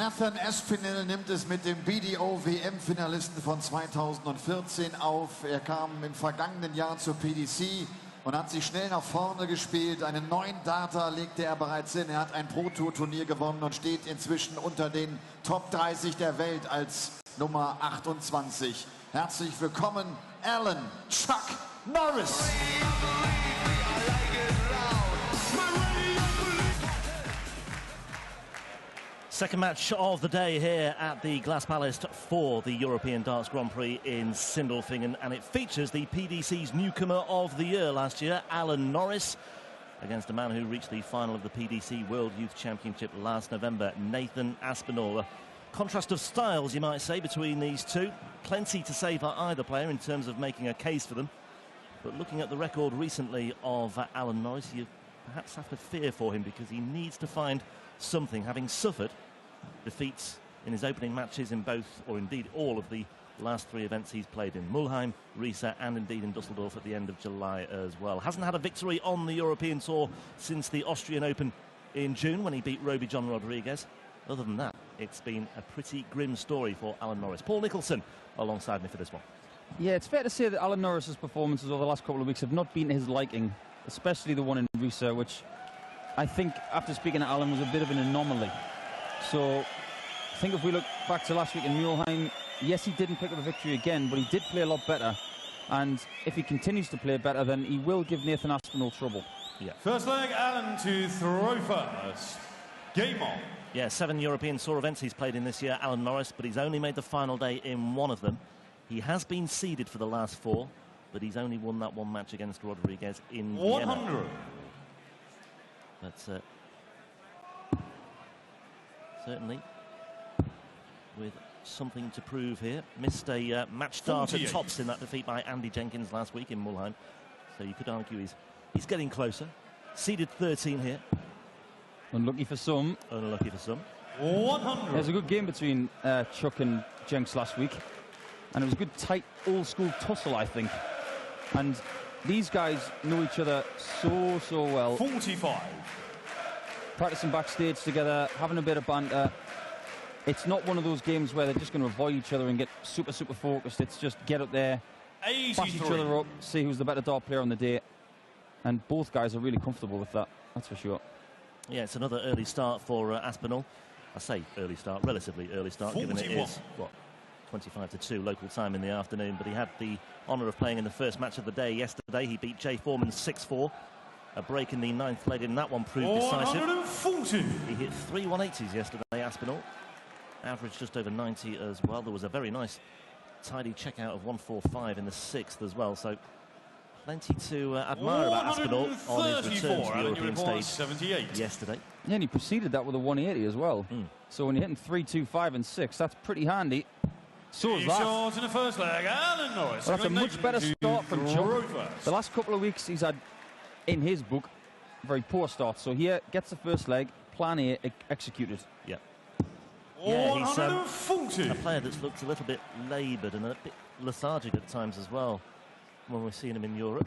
Aspinall nimmt es mit dem BDO-WM-Finalisten von 2014 auf. Er kam im vergangenen Jahr zur PDC und hat sich schnell nach vorne gespielt. Einen neuen Data legte er bereits hin. Er hat ein Pro-Tour-Turnier gewonnen und steht inzwischen unter den Top 30 der Welt als Nummer 28. Herzlich willkommen, Alan Chuck Norris. Second match of the day here at the Glass Palace for the European Darts Grand Prix in Sindelfingen, and it features the PDC's newcomer of the year last year, Alan Norris, against a man who reached the final of the PDC World Youth Championship last November, Nathan Aspinall. A contrast of styles, you might say, between these two. Plenty to say for either player in terms of making a case for them, but looking at the record recently of Alan Norris, you perhaps have to fear for him because he needs to find something, having suffered defeats in his opening matches in both, or indeed all, of the last three events he's played in: Mulheim, Riesa, and indeed in Dusseldorf at the end of July as well. Hasn't had a victory on the European Tour since the Austrian Open in June when he beat Roby John Rodriguez. Other than that, it's been a pretty grim story for Alan Norris. Paul Nicholson alongside me for this one. Yeah, it's fair to say that Alan Norris's performances over the last couple of weeks have not been to his liking, especially the one in Riesa, which I think, after speaking to Alan, was a bit of an anomaly. So I think if we look back to last week in Mulheim, yes, he didn't pick up a victory again, but he did play a lot better. And if he continues to play better, then he will give Nathan Aspinall trouble. Yeah. First leg, Alan to throw first. Game on. Yeah, 7 European Tour events he's played in this year, Alan Norris, but he's only made the final day in one of them. He has been seeded for the last 4, but he's only won that one match against Rodriguez in 100. Vienna. But certainly with something to prove here. Missed a match start at tops in that defeat by Andy Jenkins last week in Mulheim. So you could argue he's getting closer. Seeded 13 here. Unlucky for some. Unlucky for some. 100. There's a good game between Chuck and Jenks last week. And it was a good, tight, old-school tussle, I think. And these guys know each other so well. 45. Practicing backstage together, having a bit of banter. It's not one of those games where they're just going to avoid each other and get super focused. It's just get up there, 83. bash each other up, see who's the better dart player on the day. And both guys are really comfortable with that, that's for sure. Yeah, it's another early start for Aspinall. I say early start, relatively early start, 41. given it is, what, 25 to 2 local time in the afternoon. But he had the honour of playing in the first match of the day yesterday. He beat Jay Foreman 6-4. A break in the 9th leg in that one proved decisive. 140. He hit 3 180s yesterday, Aspinall. Average just over 90 as well. There was a very nice tidy checkout of 145 in the 6th as well. So plenty to admire about Aspinall on his return to the European stage 78. yesterday. Yeah, and he preceded that with a 180 as well. So when you're hitting 3, 2, 5 and 6, that's pretty handy. So is that. Shots in the first leg, Alan Norris. Well, that's a much better start from Chuck. The last couple of weeks he's had, in his book, very poor start. So here, gets the first leg, plan A executed. Yeah. Yeah, he's 140. a player that's looked a little bit laboured and a bit lethargic at times as well when we're seeing him in Europe.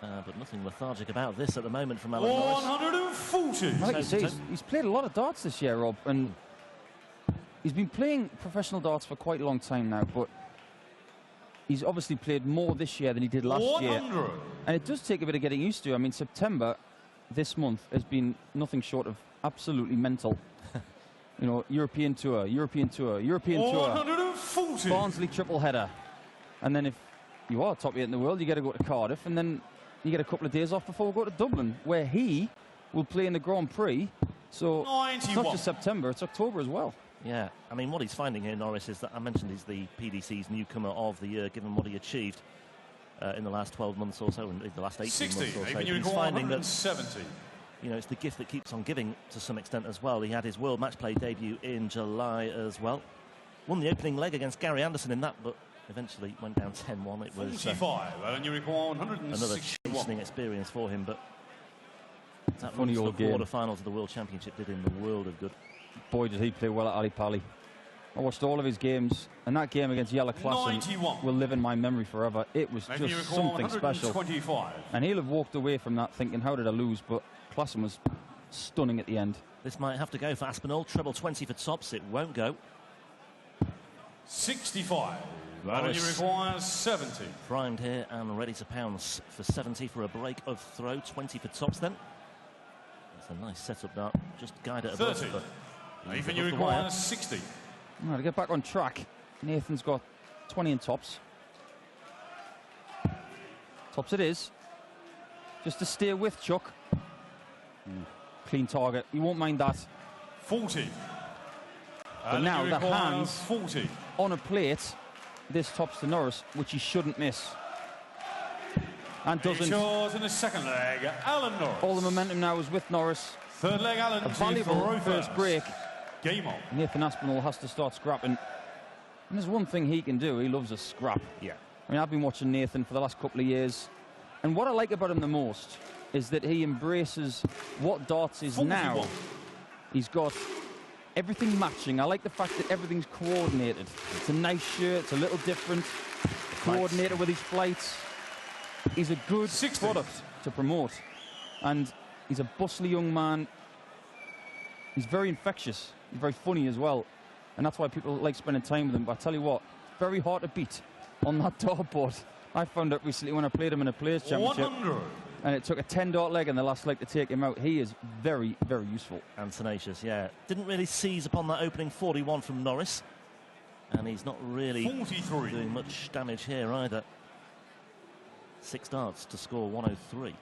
But nothing lethargic about this at the moment from Alan Norris. 140. Like you say, he's played a lot of darts this year, Rob, and he's been playing professional darts for quite a long time now, but he's obviously played more this year than he did last year. And it does take a bit of getting used to. I mean, September, this month, has been nothing short of absolutely mental. You know, European Tour, European Tour, European Tour. 140. Barnsley triple header. And then if you are top 8 in the world, you get to go to Cardiff, and then you get a couple of days off before we go to Dublin, where he will play in the Grand Prix. So 91. It's not just September, it's October as well. Yeah, I mean, what he's finding here, Norris, is that I mentioned he's the PDC's newcomer of the year, given what he achieved in the last 12 months or so, and the last 18 60. months or so. He's finding that 70. You know, it's the gift that keeps on giving to some extent as well. He had his World Match Play debut in July as well. Won the opening leg against Gary Anderson in that, but eventually went down 10-1. It was 45, and you recall 161. Another chastening experience for him, but that Funny run to old the game. quarterfinals of the World Championship did him the world of good. Boy, did he play well at Ali Pali. I watched all of his games, and that game against Jelle Klassen will live in my memory forever. It was just something special. And he'll have walked away from that thinking, how did I lose? But Klassen was stunning at the end. This might have to go for Aspinall. Treble 20 for tops. It won't go. 65. And he requires 70. Primed here and ready to pounce for 70 for a break of throw. 20 for tops then. That's a nice setup dart. Just guide it above. 30. Even you require 60. All right, to get back on track, Nathan's got 20 in tops. Tops it is. Just to stay with Chuck. Clean target. You won't mind that. 40. But now the hands 40 on a plate. This tops to Norris, which he shouldn't miss. And doesn't. Short in the second leg, Alan Norris. All the momentum now is with Norris. Third leg, Alan. A valuable first break. Game on. Nathan Aspinall has to start scrapping. And there's one thing he can do. He loves a scrap. Yeah. I mean, I've been watching Nathan for the last couple of years. And what I like about him the most is that he embraces what darts is 41. now. He's got everything matching. I like the fact that everything's coordinated. It's a nice shirt. It's a little different. Coordinated with his flights. He's a good 60. product to promote. And he's a bustly young man. He's very infectious. He's very funny as well. And that's why people like spending time with him. But I tell you what, very hard to beat on that dartboard. I found out recently when I played him in a Players' Championship. 100. And it took a 10-dart leg in the last leg to take him out. He is very, very useful. And tenacious, yeah. Didn't really seize upon that opening 41 from Norris. And he's not really 43. doing much damage here either. 6 darts to score 103.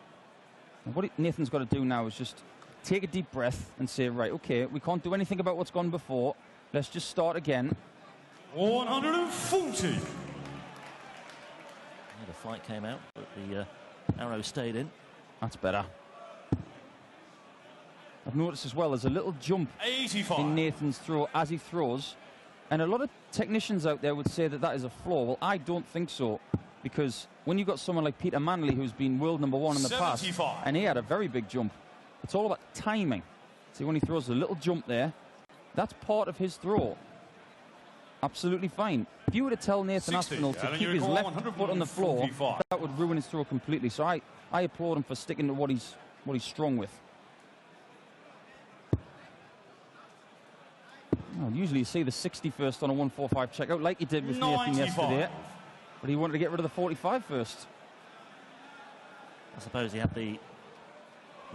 And what Nathan's got to do now is just take a deep breath and say, right, OK, we can't do anything about what's gone before. Let's just start again. 140. Yeah, the flight came out, but the arrow stayed in. That's better. I've noticed as well there's a little jump 85. in Nathan's throw as he throws. And a lot of technicians out there would say that that is a flaw. Well, I don't think so. Because when you've got someone like Peter Manley, who's been world #1 in the 75. past, and he had a very big jump, it's all about timing. See, when he throws a little jump there, that's part of his throw. Absolutely fine. If you were to tell Nathan 60. Aspinall to keep his left foot on the floor, 145. that would ruin his throw completely. So I applaud him for sticking to what he's strong with. Well, usually you see the 60 first on a 145 checkout, like he did with Nathan 95. yesterday. But he wanted to get rid of the 45 first. I suppose he had the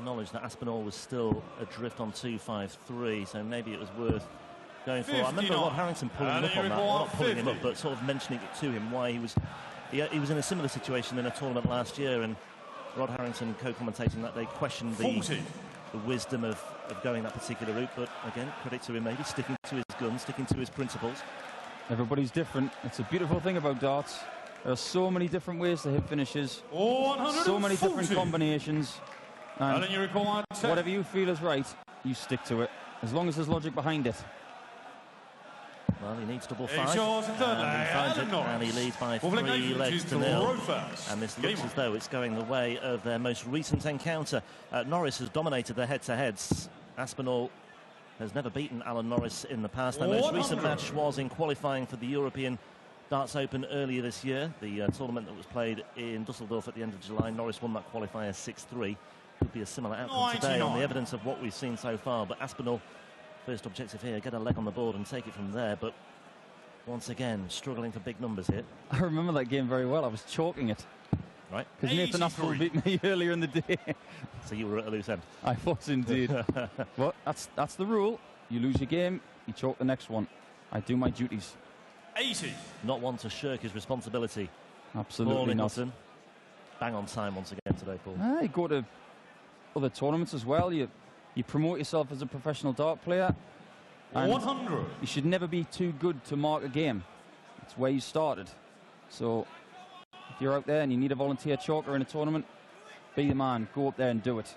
knowledge that Aspinall was still adrift on 253, so maybe it was worth going for. I remember Rod Harrington pulling him up on that, well, not pulling him up, but sort of mentioning it to him why he was in a similar situation in a tournament last year, and Rod Harrington co-commentating that they questioned the wisdom of going that particular route. But again, credit to him, maybe sticking to his guns, sticking to his principles. Everybody's different. It's a beautiful thing about darts. There are so many different ways to hit finishes, so many different combinations. And whatever you feel is right, you stick to it, as long as there's logic behind it. Well, he needs double 5, and he finds it, and he leads by 3 legs to 0. And this looks as though it's going the way of their most recent encounter. Norris has dominated their head-to-heads. Aspinall has never beaten Alan Norris in the past. Their most recent match was in qualifying for the European Darts Open earlier this year, the tournament that was played in Dusseldorf at the end of July. Norris won that qualifier 6-3. Could be a similar outcome today on the evidence of what we've seen so far. But Aspinall, first objective here, get a leg on the board and take it from there. But once again, struggling for big numbers here. I remember that game very well. I was chalking it. Right. Because Nathan Aspinall beat me earlier in the day. So you were at a loose end. I was indeed. Well, that's the rule. You lose your game, you chalk the next one. I do my duties. 80. Not one to shirk his responsibility. Absolutely not. Bang on time once again today, Paul. You go to other tournaments as well. You promote yourself as a professional dart player. 100. You should never be too good to mark a game. It's where you started. So if you're out there and you need a volunteer chalker in a tournament, be the man. Go up there and do it.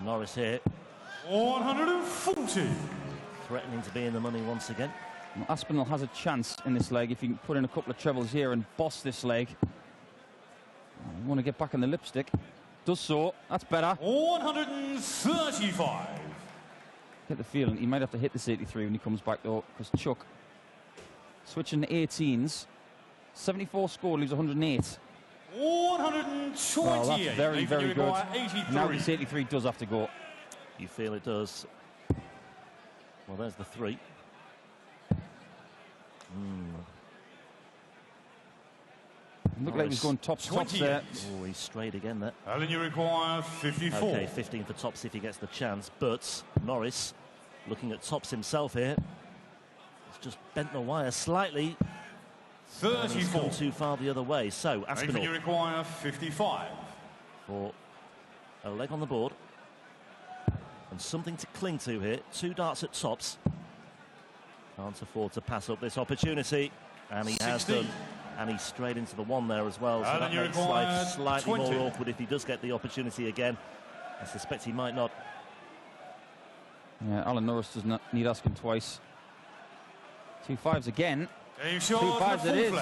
Norris here. 140. Threatening to be in the money once again. Well, Aspinall has a chance in this leg if he can put in a couple of trebles here and boss this leg. I want to get back in the lipstick. Does so. That's better. 135. Get the feeling he might have to hit this 83 when he comes back though, because Chuck switching to 18s. 74 score, leaves 108. 128. Well, that's very, very good. 83. Now this 83 does have to go. You feel it does. Well, there's the 3. Looked like he was going tops there. Oh, he's strayed again there. Alan, you require 54. Okay, 15 for tops if he gets the chance. But Norris, looking at tops himself here, he's just bent the wire slightly. 34. And he's gone too far the other way. So Aspinall, you require 55. For a leg on the board. And something to cling to here. 2 darts at tops. Can't afford to pass up this opportunity. And he 16. has done. And he's straight into the 1 there as well. So that makes life slightly 20. more awkward if he does get the opportunity again. I suspect he might not. Yeah, Alan Norris does not need asking twice. 2 5s again. 2 5s it is.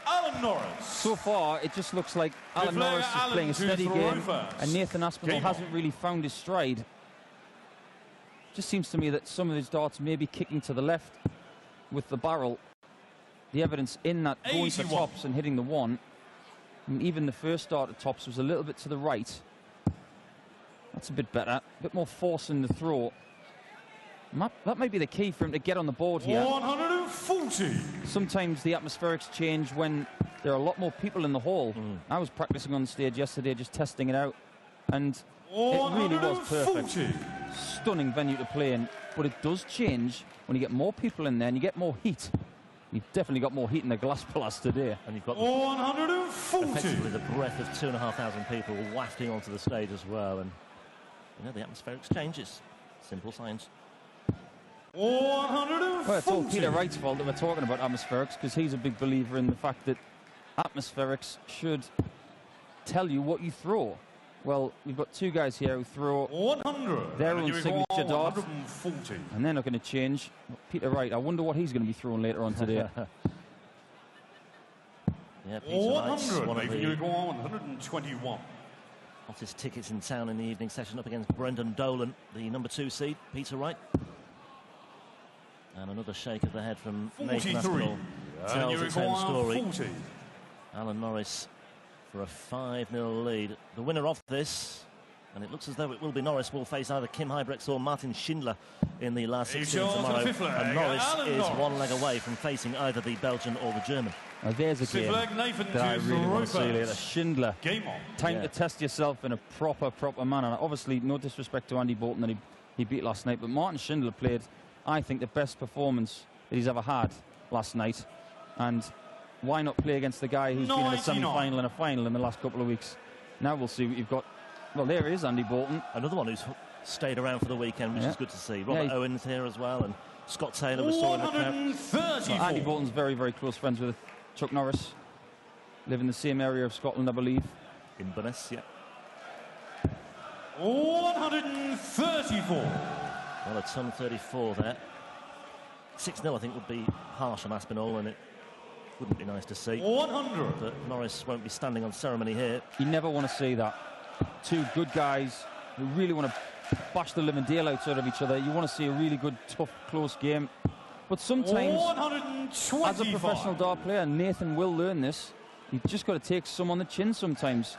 Alan Norris. So far, it just looks like Alan Norris is playing a steady game, and Nathan Aspinall hasn't really found his stride. Just seems to me that some of his darts may be kicking to the left with the barrel. The evidence in that going for tops and hitting the 1, and even the first dart at tops was a little bit to the right. That's a bit better, a bit more force in the throw. That might be the key for him to get on the board here. 140. Sometimes the atmospherics change when there are a lot more people in the hall. I was practicing on stage yesterday, just testing it out, and it really was perfect. Stunning venue to play in, but it does change when you get more people in there and you get more heat. You've definitely got more heat in the Glass Palace today. And you've got 140. Effectively the breath of 2,500 people wafting onto the stage as well. And you know, the atmospherics changes. Simple science. 140. Well, it's all Peter Wright's fault that we're talking about atmospherics, because he's a big believer in the fact that atmospherics should tell you what you throw. Well, we've got 2 guys here who throw 100. their own signature dart, 140. and they're not going to change. Peter Wright, I wonder what he's going to be throwing later on today. Yeah, Peter Wright's one of the 121. hottest tickets in town in the evening session, up against Brendan Dolan, the number 2 seed, Peter Wright. And another shake of the head from Nathan Aspinall tells its own story. 40. Alan Norris for a 5-0 lead. The winner of this, and it looks as though it will be Norris, will face either Kim Huybrechts or Martin Schindler in the last 16 tomorrow. And Norris is 1 leg away from facing either the Belgian or the German. Now there's a game that I really want to see later. Schindler. Game on. Time to test yourself in a proper manner. Obviously, no disrespect to Andy Bolton that he beat last night, but Martin Schindler played, I think, the best performance that he's ever had last night. And why not play against the guy who's been in a semi-final and a final in the last couple of weeks? Now we'll see what you've got. Well, there is Andy Bolton. Another one who's stayed around for the weekend, which is good to see. Robert Owens here as well, and Scott Taylor was saw in the crowd. Well, Andy Bolton's very, very close friends with Chuck Norris. Live in the same area of Scotland, I believe. Inverness, yeah. 134. Well, a ton 34 there. 6-0, I think, would be harsh on Aspinall, and it wouldn't be nice to see. 100. But Norris won't be standing on ceremony here. You never want to see that. 2 good guys who really want to bash the living daylights out of each other. You want to see a really good, tough, close game. But sometimes, as a professional dart player, Nathan will learn this. You've just got to take some on the chin sometimes.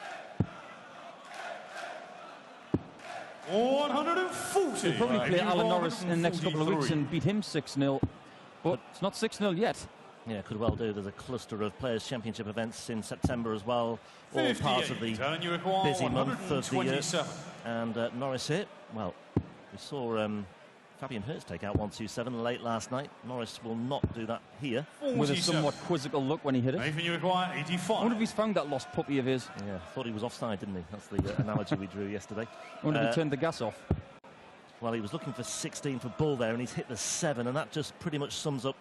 140. He'll probably play Alan Norris in the next couple of weeks and beat him 6-0. But it's not 6-0 yet. Yeah, could well do. There's a cluster of Players' Championship events in September as well. All part of the busy month of the year. And Norris here, well, we saw Fabian Hertz take out 127 late last night. Norris will not do that here. With a somewhat quizzical look when he hit it. Nathan, you require 85. I wonder if he's found that lost puppy of his. Yeah, thought he was offside, didn't he? That's the analogy we drew yesterday. I wonder if he turned the gas off. Well, he was looking for 16 for bull there, and he's hit the 7, and that just pretty much sums up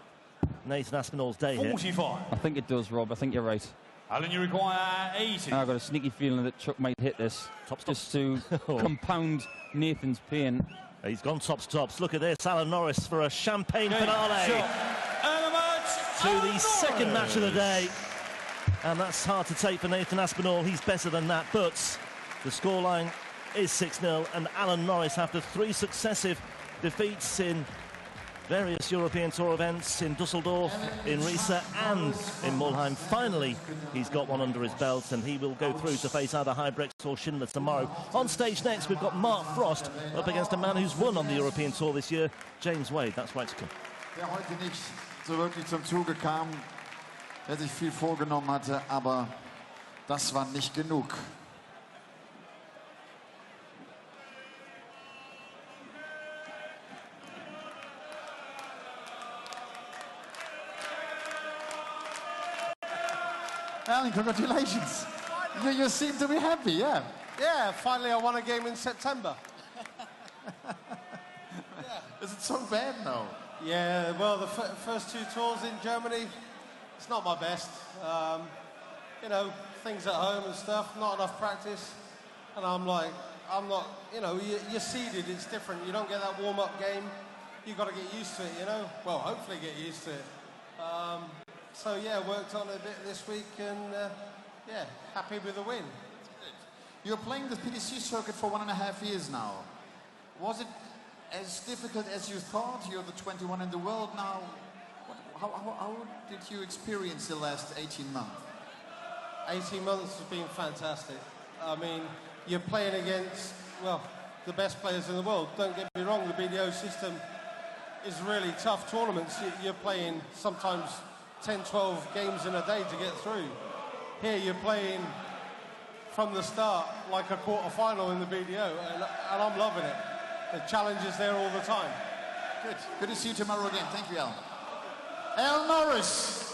Nathan Aspinall's day 45. here. I think it does, Rob. I think you're right. Alan, you require 80. I've got a sneaky feeling that Chuck might hit this. Just to compound Nathan's pain. He's gone tops. Look at this. Alan Norris for a champagne finale to the second match of the day. And that's hard to take for Nathan Aspinall. He's better than that. But the scoreline is 6-0. And Alan Norris, after 3 successive defeats in various European Tour events in Dusseldorf, in Riesa and in Mulheim. Finally, he's got one under his belt, and he will go through to face either Huybrechts or Schindler tomorrow. On stage next, we've got Mark Frost up against a man who's won on the European Tour this year, James Wade. That's right to come. Der heute nicht so wirklich zum Zuge kam, der sich viel vorgenommen hatte, aber das war nicht genug. Alan, congratulations. You seem to be happy, yeah. Yeah, finally I won a game in September. Is it so bad now? Yeah, well, the first two tours in Germany, it's not my best. You know, things at home and stuff, not enough practice. And I'm like, I'm not, you know, you're seeded, it's different. You don't get that warm-up game. You've got to get used to it, you know? Well, hopefully get used to it. So, yeah, worked on it a bit this week and, yeah, happy with the win. You're playing the PDC circuit for 1.5 years now. Was it as difficult as you thought? You're the 21 in the world now. How did you experience the last 18 months? 18 months has been fantastic. I mean, you're playing against, well, the best players in the world. Don't get me wrong, the BDO system is really tough tournaments. You're playing sometimes 10, 12 games in a day to get through. Here you're playing from the start like a quarter-final in the BDO, and I'm loving it. The challenge is there all the time. Good. Good to see you tomorrow again. Thank you, Alan. Norris.